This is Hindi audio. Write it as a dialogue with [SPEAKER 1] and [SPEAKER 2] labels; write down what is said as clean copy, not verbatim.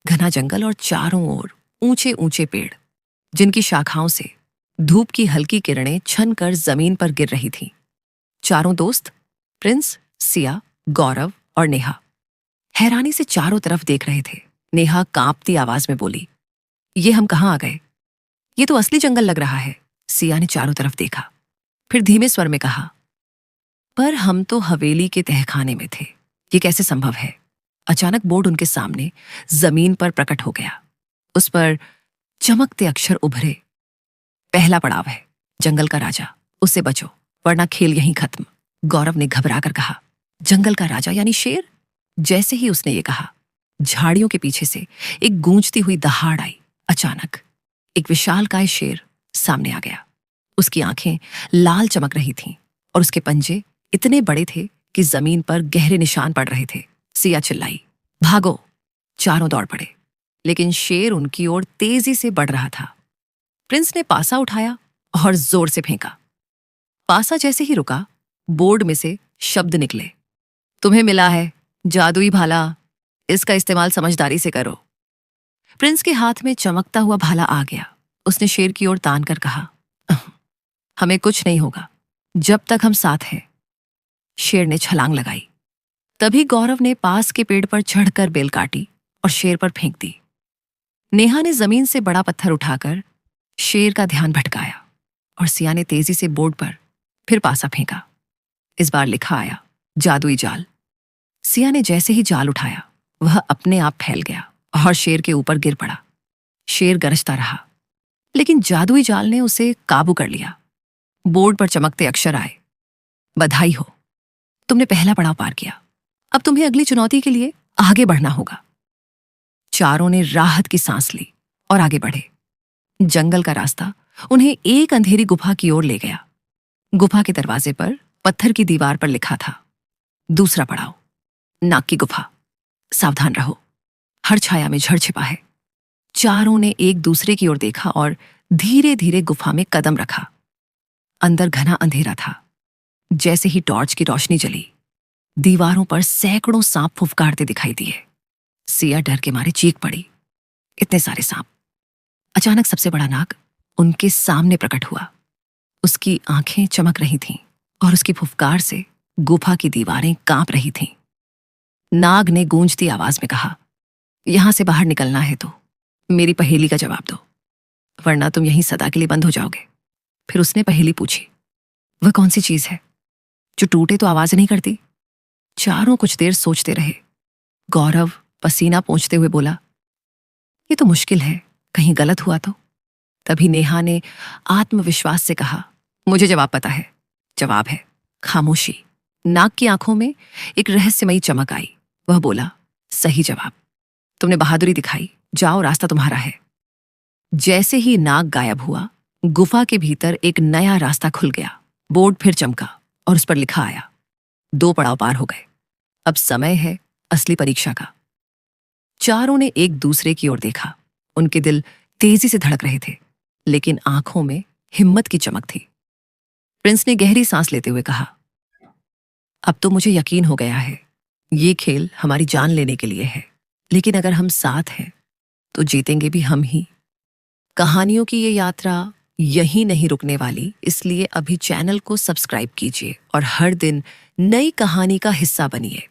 [SPEAKER 1] घना जंगल और चारों ओर ऊंचे ऊंचे पेड़, जिनकी शाखाओं से धूप की हल्की किरणें छन कर जमीन पर गिर रही थीं। चारों दोस्त, प्रिंस, सिया, गौरव और नेहा, हैरानी से चारों तरफ देख रहे थे। नेहा कांपती आवाज में बोली, ये हम कहाँ आ गए? ये तो असली जंगल लग रहा है। सिया ने चारों तरफ देखा, फिर धीमे स्वर में कहा, पर हम तो हवेली के तहखाने में थे, ये कैसे संभव है? अचानक बोर्ड उनके सामने जमीन पर प्रकट हो गया। उस पर चमकते अक्षर उभरे। पहला पड़ाव है, जंगल का राजा, उससे बचो वरना खेल यहीं खत्म। गौरव ने घबरा कर कहा, जंगल का राजा यानी शेर? जैसे ही उसने ये कहा, झाड़ियों के पीछे से एक गूंजती हुई दहाड़ आई। अचानक एक विशालकाय शेर सामने आ गया। उसकी आंखें लाल चमक रही थीं और उसके पंजे इतने बड़े थे कि जमीन पर गहरे निशान पड़ रहे थे। सिया चिल्लाई, भागो! चारों दौड़ पड़े, लेकिन शेर उनकी ओर तेजी से बढ़ रहा था। प्रिंस ने पासा उठाया और जोर से फेंका। पासा जैसे ही रुका, बोर्ड में से शब्द निकले, तुम्हें मिला है जादुई भाला, इसका इस्तेमाल समझदारी से करो। प्रिंस के हाथ में चमकता हुआ भाला आ गया। उसने शेर की ओर तान कर कहा, हमें कुछ नहीं होगा जब तक हम साथ हैं। शेर ने छलांग लगाई। तभी गौरव ने पास के पेड़ पर चढ़कर बेल काटी और शेर पर फेंक दी। नेहा ने जमीन से बड़ा पत्थर उठाकर शेर का ध्यान भटकाया और सिया ने तेजी से बोर्ड पर फिर पासा फेंका। इस बार लिखा आया, जादुई जाल। सिया ने जैसे ही जाल उठाया, वह अपने आप फैल गया और शेर के ऊपर गिर पड़ा। शेर गरजता रहा, लेकिन जादुई जाल ने उसे काबू कर लिया। बोर्ड पर चमकते अक्षर आए, बधाई हो, तुमने पहला पड़ाव पार किया। अब तुम्हें अगली चुनौती के लिए आगे बढ़ना होगा। चारों ने राहत की सांस ली और आगे बढ़े। जंगल का रास्ता उन्हें एक अंधेरी गुफा की ओर ले गया। गुफा के दरवाजे पर पत्थर की दीवार पर लिखा था, दूसरा पड़ाव, नाग की गुफा, सावधान रहो, हर छाया में झड़ छिपा है। चारों ने एक दूसरे की ओर देखा और धीरे धीरे गुफा में कदम रखा। अंदर घना अंधेरा था। जैसे ही टॉर्च की रोशनी जली, दीवारों पर सैकड़ों सांप फुफकारते दिखाई दिए। सिया डर के मारे चीख पड़ी, इतने सारे सांप। अचानक सबसे बड़ा नाग उनके सामने प्रकट हुआ। उसकी आंखें चमक रही थीं और उसकी फुफकार से गुफा की दीवारें कांप रही थीं। नाग ने गूंजती आवाज में कहा, यहां से बाहर निकलना है तो मेरी पहेली का जवाब दो, वरना तुम यहीं सदा के लिए बंद हो जाओगे। फिर उसने पहेली पूछी, वह कौन सी चीज है जो टूटे तो आवाज नहीं करती? चारों कुछ देर सोचते रहे। गौरव पसीना पोंछते हुए बोला, ये तो मुश्किल है, कहीं गलत हुआ तो? तभी नेहा ने आत्मविश्वास से कहा, मुझे जवाब पता है। जवाब है खामोशी। नाग की आंखों में एक रहस्यमयी चमक आई। वह बोला, सही जवाब, तुमने बहादुरी दिखाई, जाओ, रास्ता तुम्हारा है। जैसे ही नाग गायब हुआ, गुफा के भीतर एक नया रास्ता खुल गया। बोर्ड फिर चमका और उस पर लिखा आया, 2 पड़ाव पार हो गए, अब समय है असली परीक्षा का। चारों ने एक दूसरे की ओर देखा। उनके दिल तेजी से धड़क रहे थे, लेकिन आंखों में हिम्मत की चमक थी। प्रिंस ने गहरी सांस लेते हुए कहा, अब तो मुझे यकीन हो गया है, ये खेल हमारी जान लेने के लिए है, लेकिन अगर हम साथ हैं तो जीतेंगे भी हम ही। कहानियों की ये यात्रा यहीं नहीं रुकने वाली, इसलिए अभी चैनल को सब्सक्राइब कीजिए और हर दिन नई कहानी का हिस्सा बनिए।